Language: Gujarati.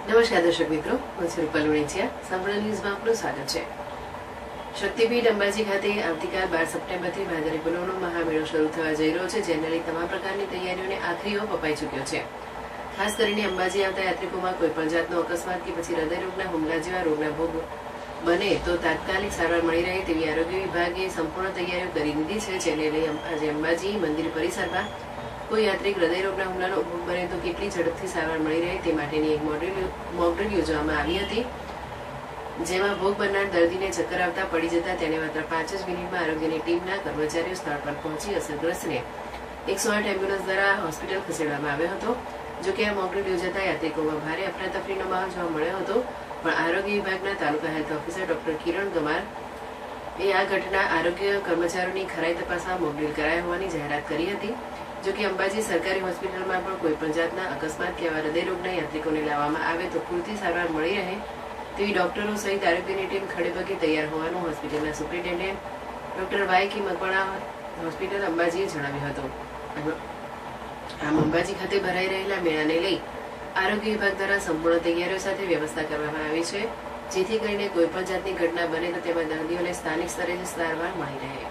નમસ્કાર દર્શક મિત્રો, હું છું રૂપલ વણિચિયા. સંપૂર્ણ ન્યૂઝમાં આપનું સ્વાગત છે. શક્તિપીઠ અંબાજી ખાતે આવતીકાલ 12 સપ્ટેમ્બરથી ભાદરવી પૂનમનો મહામેળો શરૂ થવા જઈ રહ્યો છે, જેને લઈ તમામ પ્રકારની તૈયારીઓને આખરી ઓપ અપાઈ ચૂક્યો છે. ખાસ કરીને અંબાજી આવતા યાત્રિકોમાં કોઈ પણ જાતનો અકસ્માત કે પછી હૃદયરોગના હુમલા જેવા રોગના ભોગ બને તો તાત્કાલિક સારવાર મળી રહે તેવી આરોગ્ય વિભાગે સંપૂર્ણ તૈયારીઓ કરી દીધી છે, જેને લઈ આજે અંબાજી મંદિર પરિસરમાં કોઈ યાત્રિક હૃદયરોગના હુમલાનો ભોગ બને તો કેટલી ઝડપથી સારવાર મળી રહે તે માટેની એક મોકડ્રીલ યોજવામાં આવી હતી, જેમાં ભોગ બનનાર દર્દીને ચક્કર આવતા પડી જતા તેને માત્ર 5 જ મિનિટમાં આરોગ્યની ટીમના કર્મચારીઓ સ્થળ પર પહોંચી અસરગ્રસ્તને 108 એમ્બ્યુલન્સ દ્વારા હોસ્પિટલ ખસેડવામાં આવ્યો હતો. જોકે આ મોકડ્રીલ યોજાતા યાત્રિકોમાં ભારે અફરાતફરીનો માહોલ જોવા મળ્યો હતો, પણ આરોગ્ય વિભાગના તાલુકા હેલ્થ ઓફિસર ડોક્ટર કિરણ ગમાર આ ઘટના આરોગ્ય કર્મચારીઓની ખરાઈ તપાસવા મોકડ્રીલ કરાયા હોવાની જાહેરાત કરી હતી. જોકે અંબાજી સરકારી હોસ્પિટલમાં પણ કોઈ પણ જાતના અકસ્માત કે આવા હૃદયરોગના યાત્રિકોને લાવવામાં આવે તો પૂરતી સારવાર મળી રહે તેવી ડોક્ટરો સહિત આરોગ્યની ટીમ ખડેપગે તૈયાર હોવાનું હોસ્પિટલના superintendent doctor Y Makwana hospital અંબાજીએ જણાવ્યું હતું. આમ અંબાજી ખાતે ભરાઈ રહેલા મેળાને લઈ આરોગ્ય વિભાગ દ્વારા સંપૂર્ણ તૈયારીઓ સાથે વ્યવસ્થા કરવામાં આવી છે, જેથી કરીને કોઈ પણ જાતની ઘટના બને તો તેમાં દર્દીઓને સ્થાનિક સ્તરે જ સારવાર મળી રહે.